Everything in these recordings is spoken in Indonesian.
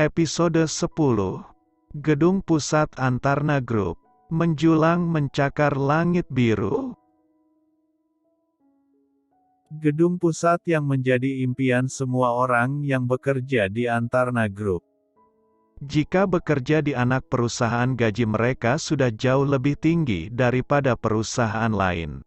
Episode 10. Gedung Pusat Antarna Group. Menjulang mencakar langit biru. Gedung pusat yang menjadi impian semua orang yang bekerja di Antarna Group. Jika bekerja di anak perusahaan, gaji mereka sudah jauh lebih tinggi daripada perusahaan lain.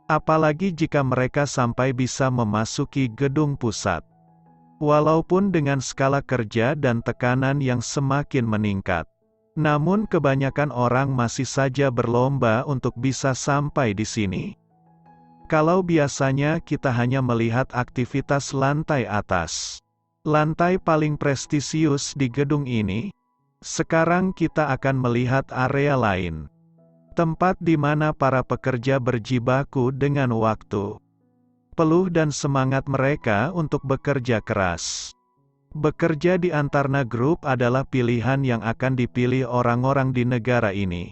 Apalagi jika mereka sampai bisa memasuki gedung pusat. Walaupun dengan skala kerja dan tekanan yang semakin meningkat, namun kebanyakan orang masih saja berlomba untuk bisa sampai di sini. Kalau biasanya kita hanya melihat aktivitas lantai atas, lantai paling prestisius di gedung ini, sekarang kita akan melihat area lain. Tempat di mana para pekerja berjibaku dengan waktu, peluh dan semangat mereka untuk bekerja keras. Bekerja di Antarna Group adalah pilihan yang akan dipilih orang-orang di negara ini.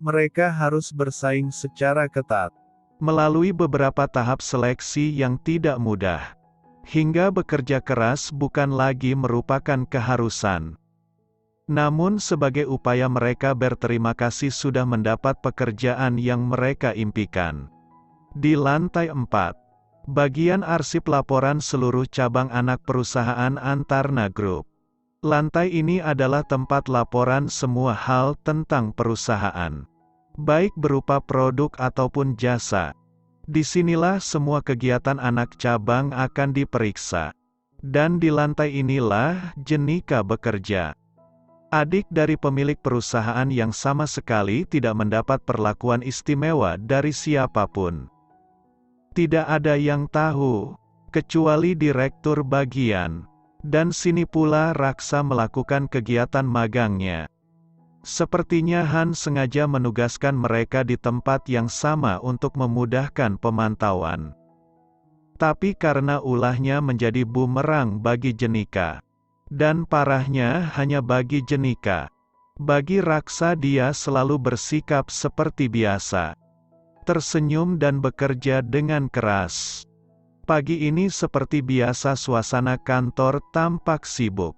Mereka harus bersaing secara ketat, Melalui beberapa tahap seleksi yang tidak mudah, hingga bekerja keras bukan lagi merupakan keharusan. Namun sebagai upaya mereka berterima kasih sudah mendapat pekerjaan yang mereka impikan. Di lantai 4, bagian arsip laporan seluruh cabang anak perusahaan Antarna Group. Lantai ini adalah tempat laporan semua hal tentang perusahaan, baik berupa produk ataupun jasa. Disinilah semua kegiatan anak cabang akan diperiksa. Dan di lantai inilah Jenika bekerja. Adik dari pemilik perusahaan yang sama sekali tidak mendapat perlakuan istimewa dari siapapun. Tidak ada yang tahu, kecuali direktur bagian. Dan sini pula Raksa melakukan kegiatan magangnya. Sepertinya Han sengaja menugaskan mereka di tempat yang sama untuk memudahkan pemantauan. Tapi karena ulahnya menjadi bumerang bagi Jenika. Dan parahnya hanya bagi Jenika. Bagi Raksa dia selalu bersikap seperti biasa. Tersenyum dan bekerja dengan keras. Pagi ini seperti biasa suasana kantor tampak sibuk.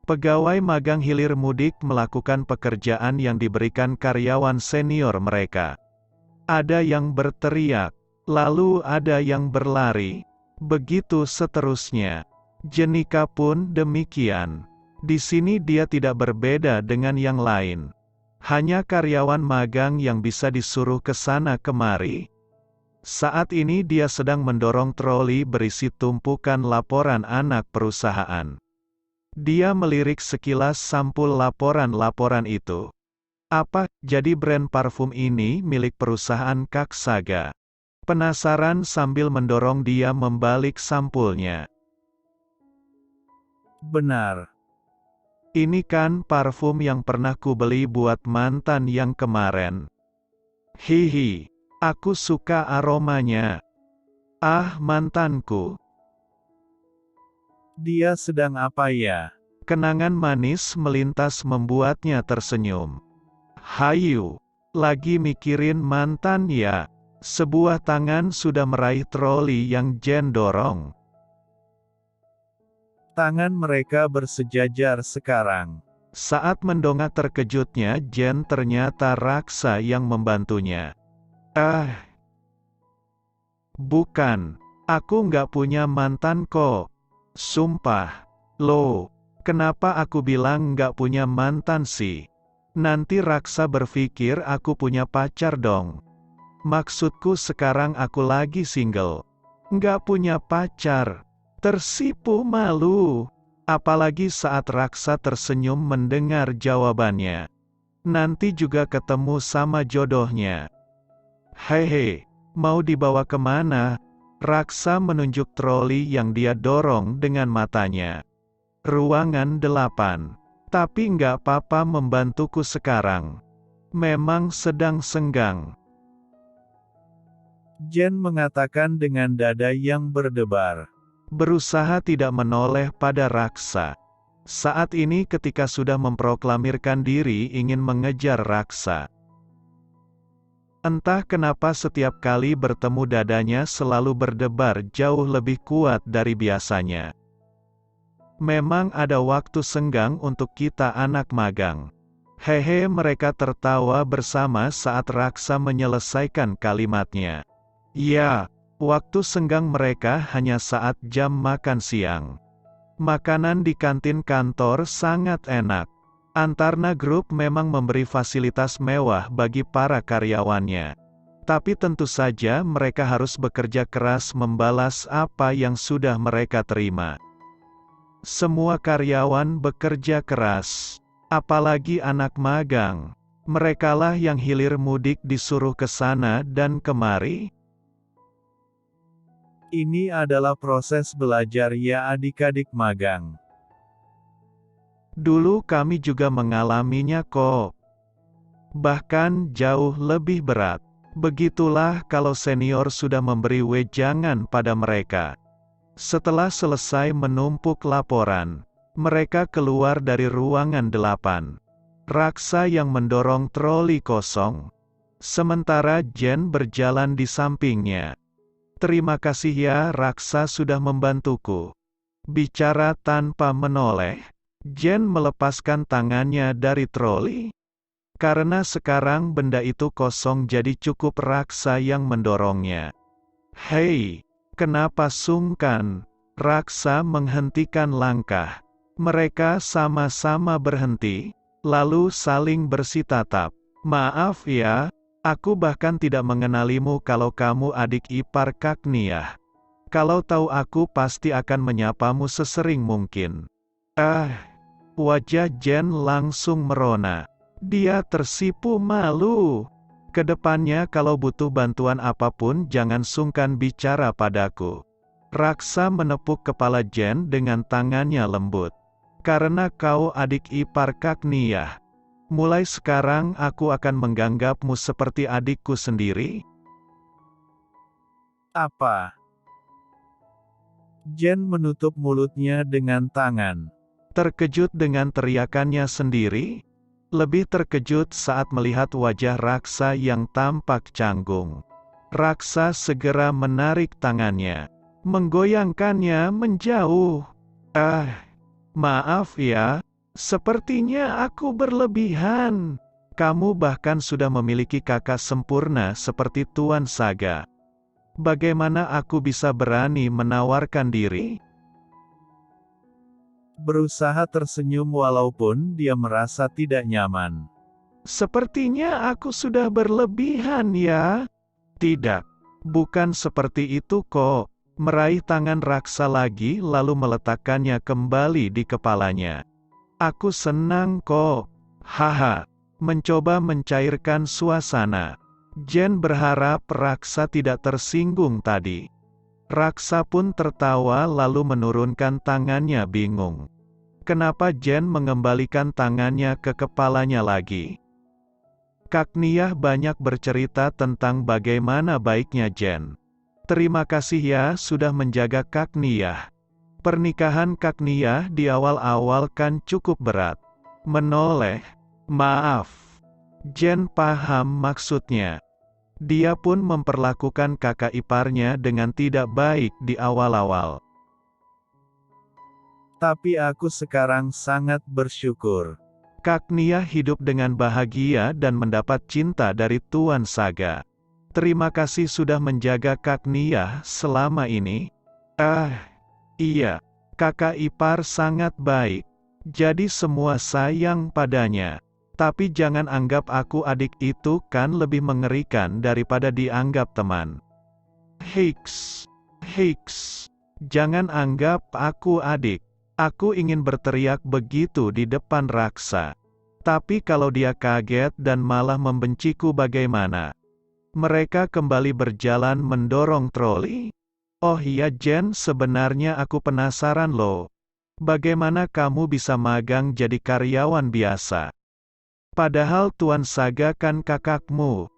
Pegawai magang hilir mudik melakukan pekerjaan yang diberikan karyawan senior mereka. Ada yang berteriak, lalu ada yang berlari. Begitu seterusnya. Jenika pun demikian. Di sini dia tidak berbeda dengan yang lain. Hanya karyawan magang yang bisa disuruh ke sana kemari. Saat ini dia sedang mendorong troli berisi tumpukan laporan anak perusahaan. Dia melirik sekilas sampul laporan-laporan itu. Apa, jadi brand parfum ini milik perusahaan Kaksaga? Penasaran sambil mendorong dia membalik sampulnya. benar. Ini kan parfum yang pernah kubeli buat mantan yang kemarin. Hihi, aku suka aromanya. Ah, mantanku. Dia sedang apa ya? Kenangan manis melintas membuatnya tersenyum. Hayu, lagi mikirin mantan ya? Sebuah tangan sudah meraih troli yang Jen dorong. Tangan mereka bersejajar sekarang. Saat mendongak terkejutnya Jen ternyata Raksa yang membantunya. Bukan, aku nggak punya mantan kok. Sumpah. Loh, kenapa aku bilang nggak punya mantan sih? Nanti Raksa berpikir aku punya pacar dong. Maksudku sekarang aku lagi single. Nggak punya pacar. Tersipu malu. Apalagi saat Raksa tersenyum mendengar jawabannya. Nanti juga ketemu sama jodohnya. Hehe, mau dibawa kemana? Raksa menunjuk troli yang dia dorong dengan matanya. Ruangan 8. Tapi nggak apa-apa membantuku sekarang. Memang sedang senggang. Jen mengatakan dengan dada yang berdebar. Berusaha tidak menoleh pada Raksa. Saat ini ketika sudah memproklamirkan diri ingin mengejar Raksa. Entah kenapa setiap kali bertemu dadanya selalu berdebar jauh lebih kuat dari biasanya. Memang ada waktu senggang untuk kita anak magang. Hehe, mereka tertawa bersama saat Raksa menyelesaikan kalimatnya. Ya, waktu senggang mereka hanya saat jam makan siang. Makanan di kantin kantor sangat enak. Antarna Group memang memberi fasilitas mewah bagi para karyawannya. Tapi tentu saja mereka harus bekerja keras membalas apa yang sudah mereka terima. Semua karyawan bekerja keras. Apalagi anak magang. Merekalah yang hilir mudik disuruh ke sana dan kemari. Ini adalah proses belajar ya adik-adik magang. Dulu kami juga mengalaminya kok. Bahkan jauh lebih berat. Begitulah kalau senior sudah memberi wejangan pada mereka. Setelah selesai menumpuk laporan, mereka keluar dari ruangan 8. Raksa yang mendorong troli kosong. Sementara Jen berjalan di sampingnya. Terima kasih ya, Raksa sudah membantuku. Bicara tanpa menoleh, Jen melepaskan tangannya dari troli. Karena sekarang benda itu kosong, jadi cukup Raksa yang mendorongnya. Hei, kenapa sungkan? Raksa menghentikan langkah. Mereka sama-sama berhenti, lalu saling bersitatap. Maaf ya, aku bahkan tidak mengenalimu kalau kamu adik ipar Kakniah. Kalau tahu aku pasti akan menyapamu sesering mungkin. Wajah Jen langsung merona. Dia tersipu malu. Kedepannya kalau butuh bantuan apapun jangan sungkan bicara padaku. Raksa menepuk kepala Jen dengan tangannya lembut. Karena kau adik ipar Kakniah. Mulai sekarang aku akan menganggapmu seperti adikku sendiri. Apa? Jen menutup mulutnya dengan tangan. Terkejut dengan teriakannya sendiri. Lebih terkejut saat melihat wajah Raksa yang tampak canggung. Raksa segera menarik tangannya, menggoyangkannya menjauh. Maaf ya, sepertinya aku berlebihan. Kamu bahkan sudah memiliki kakak sempurna seperti Tuan Saga. Bagaimana aku bisa berani menawarkan diri? Berusaha tersenyum walaupun dia merasa tidak nyaman. Sepertinya aku sudah berlebihan ya. Tidak, bukan seperti itu kok. Meraih tangan Raksa lagi lalu meletakkannya kembali di kepalanya. Aku senang kok. Haha. Mencoba mencairkan suasana. Jen berharap Raksa tidak tersinggung tadi. Raksa pun tertawa lalu menurunkan tangannya bingung. Kenapa Jen mengembalikan tangannya ke kepalanya lagi? Kakniah banyak bercerita tentang bagaimana baiknya Jen. Terima kasih ya sudah menjaga Kakniah. Pernikahan Kakniah di awal-awal kan cukup berat. Menoleh. Maaf. Jen paham maksudnya. Dia pun memperlakukan kakak iparnya dengan tidak baik di awal-awal. Tapi aku sekarang sangat bersyukur. Kakniah hidup dengan bahagia dan mendapat cinta dari Tuan Saga. Terima kasih sudah menjaga Kakniah selama ini. Iya, kakak ipar sangat baik. Jadi semua sayang padanya. Tapi jangan anggap aku adik, itu kan lebih mengerikan daripada dianggap teman. Hiks. Jangan anggap aku adik. Aku ingin berteriak begitu di depan Raksa. Tapi kalau dia kaget dan malah membenciku bagaimana? Mereka kembali berjalan mendorong troli. Oh iya Jen, sebenarnya aku penasaran loh. Bagaimana kamu bisa magang jadi karyawan biasa? Padahal Tuan Saga kan kakakmu.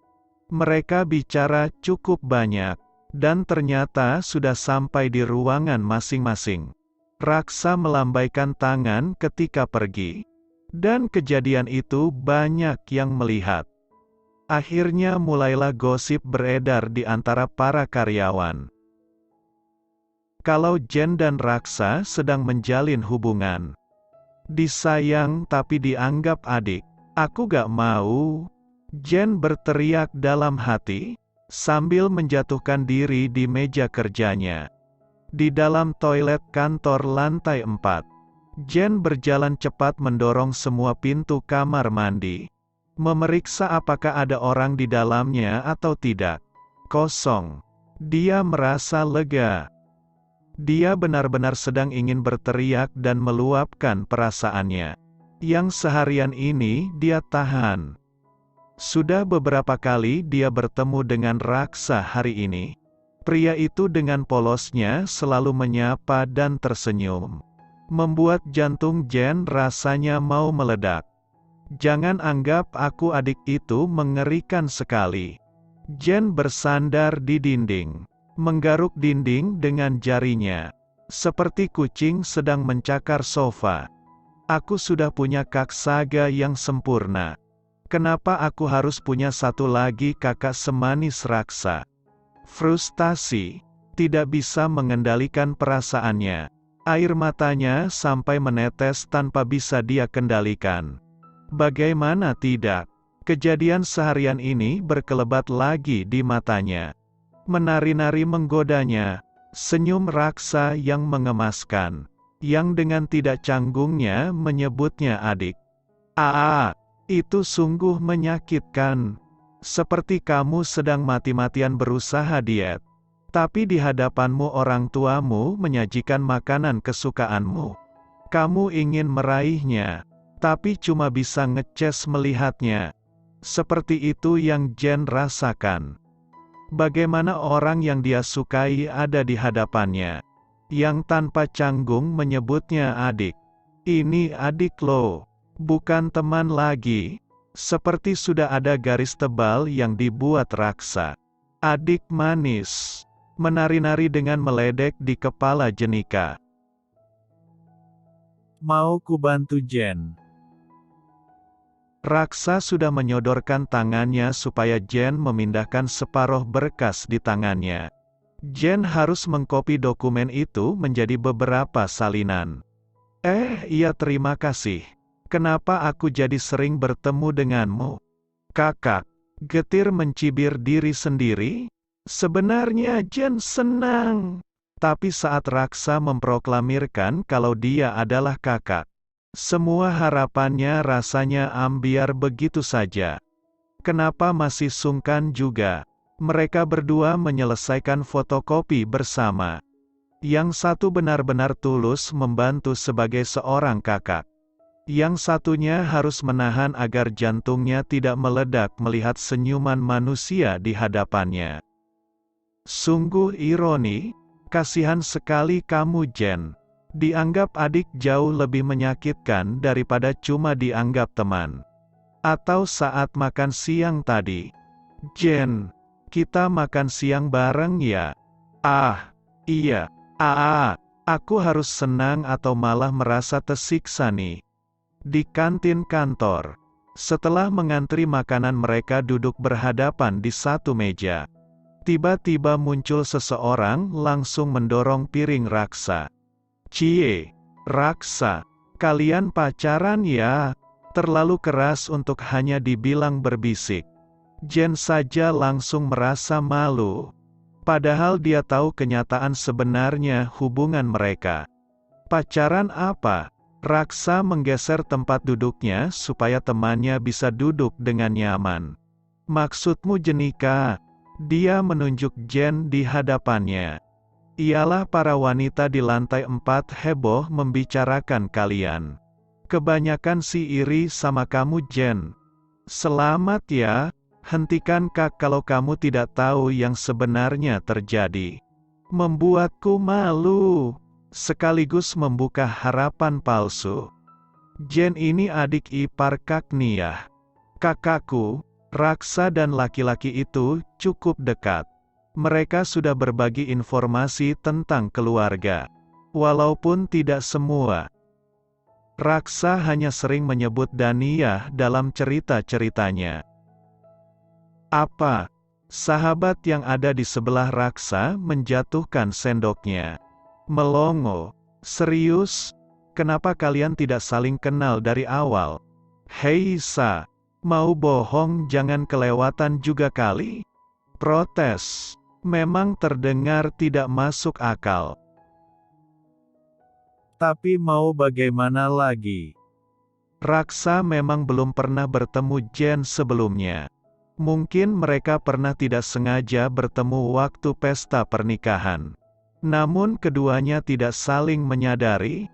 Mereka bicara cukup banyak. Dan ternyata sudah sampai di ruangan masing-masing. Raksa melambaikan tangan ketika pergi. Dan kejadian itu banyak yang melihat. Akhirnya mulailah gosip beredar di antara para karyawan. Kalau Jen dan Raksa sedang menjalin hubungan. Disayang tapi dianggap adik. Aku gak mau. Jen berteriak dalam hati, sambil menjatuhkan diri di meja kerjanya. Di dalam toilet kantor lantai 4. Jen berjalan cepat mendorong semua pintu kamar mandi. Memeriksa apakah ada orang di dalamnya atau tidak. Kosong. Dia merasa lega. Dia benar-benar sedang ingin berteriak dan meluapkan perasaannya. Yang seharian ini dia tahan. Sudah beberapa kali dia bertemu dengan Raksa hari ini. Pria itu dengan polosnya selalu menyapa dan tersenyum. Membuat jantung Jen rasanya mau meledak. Jangan anggap aku adik itu mengerikan sekali. Jen bersandar di dinding. Menggaruk dinding dengan jarinya. Seperti kucing sedang mencakar sofa. Aku sudah punya Kak Saga yang sempurna. Kenapa aku harus punya satu lagi kakak semanis Raksa? Frustasi. Tidak bisa mengendalikan perasaannya. Air matanya sampai menetes tanpa bisa dia kendalikan. Bagaimana tidak? Kejadian seharian ini berkelebat lagi di matanya. Menari-nari menggodanya. Senyum Raksa yang mengemaskan. Yang dengan tidak canggungnya menyebutnya adik. Itu sungguh menyakitkan. Seperti kamu sedang mati-matian berusaha diet. Tapi di hadapanmu orang tuamu menyajikan makanan kesukaanmu. Kamu ingin meraihnya. Tapi cuma bisa ngeces melihatnya. Seperti itu yang Jen rasakan. Bagaimana orang yang dia sukai ada di hadapannya. Yang tanpa canggung menyebutnya adik. Ini adik lo. Bukan teman lagi. Seperti sudah ada garis tebal yang dibuat Raksa. Adik manis. Menari-nari dengan meledek di kepala Jenika. Mau ku bantu Jen? Raksa sudah menyodorkan tangannya supaya Jen memindahkan separuh berkas di tangannya. Jen harus mengkopi dokumen itu menjadi beberapa salinan. Iya terima kasih. Kenapa aku jadi sering bertemu denganmu? Kakak, getir mencibir diri sendiri. Sebenarnya Jen senang. Tapi saat Raksa memproklamirkan kalau dia adalah kakak, semua harapannya rasanya ambiar begitu saja. Kenapa masih sungkan juga? Mereka berdua menyelesaikan fotokopi bersama. Yang satu benar-benar tulus membantu sebagai seorang kakak. Yang satunya harus menahan agar jantungnya tidak meledak melihat senyuman manusia di hadapannya. Sungguh ironi, kasihan sekali kamu Jen. Dianggap adik jauh lebih menyakitkan daripada cuma dianggap teman. Atau saat makan siang tadi. Jen, kita makan siang bareng ya? Iya. Aku harus senang atau malah merasa tersiksa nih. Di kantin kantor. Setelah mengantri makanan mereka duduk berhadapan di satu meja. Tiba-tiba muncul seseorang langsung mendorong piring Raksa. Cie, Raksa, kalian pacaran ya? Terlalu keras untuk hanya dibilang berbisik. Jen saja langsung merasa malu. Padahal dia tahu kenyataan sebenarnya hubungan mereka. Pacaran apa? Raksa menggeser tempat duduknya supaya temannya bisa duduk dengan nyaman. Maksudmu Jenika? Dia menunjuk Jen di hadapannya. Ialah para wanita di lantai 4 heboh membicarakan kalian. Kebanyakan si iri sama kamu Jen. Selamat ya, hentikan Kak kalau kamu tidak tahu yang sebenarnya terjadi. Membuatku malu, sekaligus membuka harapan palsu. Jen ini adik ipar Kak Nia. Kakakku, Raksa dan laki-laki itu cukup dekat. Mereka sudah berbagi informasi tentang keluarga. Walaupun tidak semua. Raksa hanya sering menyebut Dania dalam cerita-ceritanya. Apa? Sahabat yang ada di sebelah Raksa menjatuhkan sendoknya. Melongo. Serius? Kenapa kalian tidak saling kenal dari awal? Hei Sa, mau bohong jangan kelewatan juga kali. Protes. Memang terdengar tidak masuk akal. Tapi mau bagaimana lagi? Raksa memang belum pernah bertemu Jen sebelumnya. Mungkin mereka pernah tidak sengaja bertemu waktu pesta pernikahan. Namun keduanya tidak saling menyadari.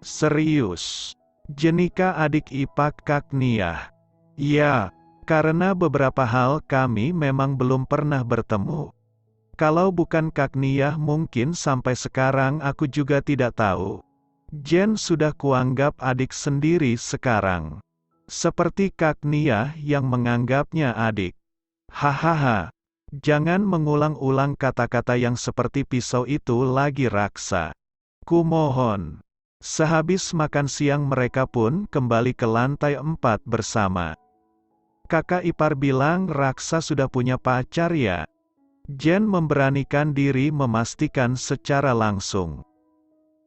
Serius. Jenika adik ipar Kak Nia. Ya, karena beberapa hal kami memang belum pernah bertemu. Kalau bukan Kak Nia mungkin sampai sekarang aku juga tidak tahu. Jen sudah kuanggap adik sendiri sekarang. Seperti Kak Nia yang menganggapnya adik. Hahaha. Jangan mengulang-ulang kata-kata yang seperti pisau itu lagi Raksa. Kumohon. Sehabis makan siang mereka pun kembali ke lantai 4 bersama. Kakak ipar bilang Raksa sudah punya pacar ya? Jen memberanikan diri memastikan secara langsung.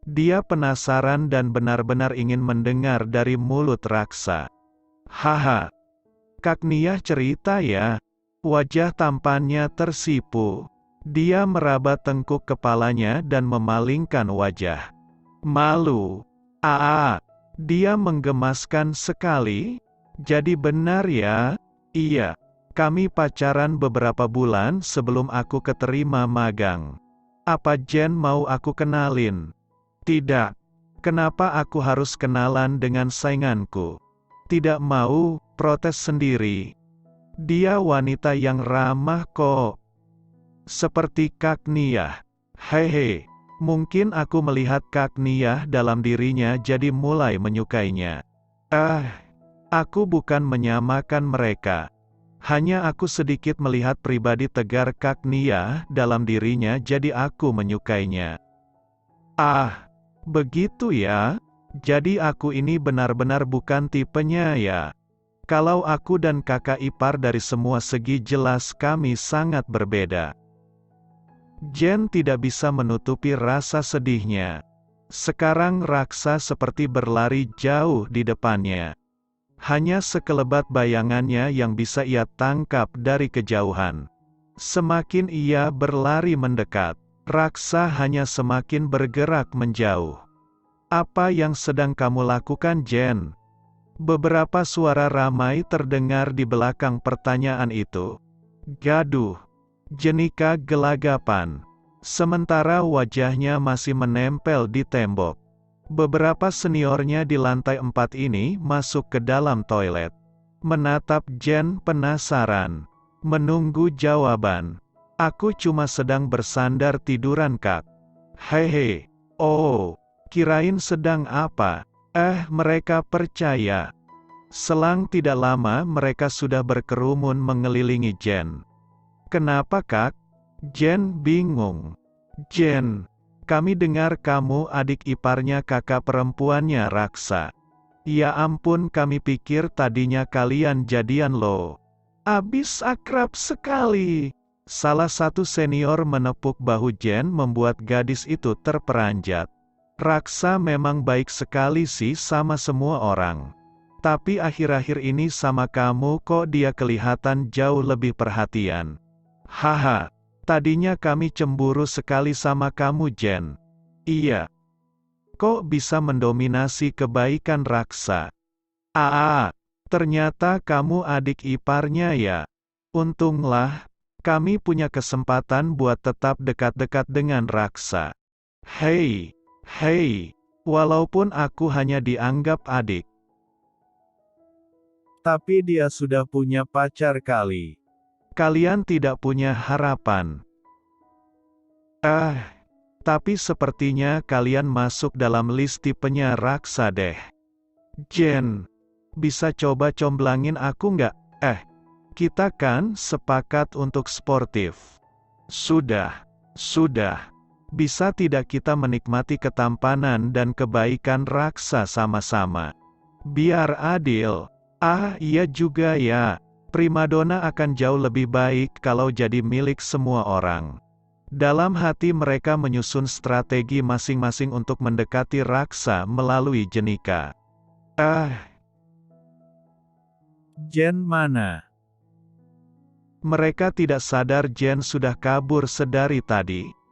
Dia penasaran dan benar-benar ingin mendengar dari mulut Raksa. Haha. Kak Nia cerita ya. Wajah tampannya tersipu. Dia meraba tengkuk kepalanya dan memalingkan wajah. Malu. Dia menggemaskan sekali. Jadi benar ya? Iya. Kami pacaran beberapa bulan sebelum aku keterima magang. Apa Jen mau aku kenalin? Tidak. Kenapa aku harus kenalan dengan sainganku? Tidak mau, protes sendiri. Dia wanita yang ramah kok. Seperti Kak Nia. Hehe. Mungkin aku melihat Kak Nia dalam dirinya jadi mulai menyukainya. Aku bukan menyamakan mereka. Hanya aku sedikit melihat pribadi tegar Kak Nia dalam dirinya jadi aku menyukainya. Begitu ya? Jadi aku ini benar-benar bukan tipenya ya? Kalau aku dan kakak ipar dari semua segi jelas kami sangat berbeda. Jen tidak bisa menutupi rasa sedihnya. Sekarang Raksa seperti berlari jauh di depannya. Hanya sekelebat bayangannya yang bisa ia tangkap dari kejauhan. Semakin ia berlari mendekat, Raksa hanya semakin bergerak menjauh. Apa yang sedang kamu lakukan Jen? Beberapa suara ramai terdengar di belakang pertanyaan itu. Gaduh. Jenika gelagapan. Sementara wajahnya masih menempel di tembok. Beberapa seniornya di lantai 4 ini masuk ke dalam toilet. Menatap Jen penasaran. Menunggu jawaban. Aku cuma sedang bersandar tiduran Kak. Hehe. Oh, kirain sedang apa? Mereka percaya. Selang tidak lama mereka sudah berkerumun mengelilingi Jen. Kenapa Kak? Jen bingung. Jen, kami dengar kamu adik iparnya kakak perempuannya Raksa. Ya ampun kami pikir tadinya kalian jadian loh. Abis akrab sekali. Salah satu senior menepuk bahu Jen membuat gadis itu terperanjat. Raksa memang baik sekali sih sama semua orang. Tapi akhir-akhir ini sama kamu kok dia kelihatan jauh lebih perhatian. Haha, tadinya kami cemburu sekali sama kamu Jen. Iya. Kok bisa mendominasi kebaikan Raksa? Ternyata kamu adik iparnya ya. Untunglah, kami punya kesempatan buat tetap dekat-dekat dengan Raksa. Hei, walaupun aku hanya dianggap adik. Tapi dia sudah punya pacar kali. Kalian tidak punya harapan. Tapi sepertinya kalian masuk dalam list tipenya Raksa deh. Jen, bisa coba comblangin aku nggak? Kita kan sepakat untuk sportif. Sudah. Bisa tidak kita menikmati ketampanan dan kebaikan Raksa sama-sama? Biar adil. Iya juga ya. Primadona akan jauh lebih baik kalau jadi milik semua orang. Dalam hati mereka menyusun strategi masing-masing untuk mendekati raksa melalui jenika. Jen mana? Mereka tidak sadar Jen sudah kabur sedari tadi.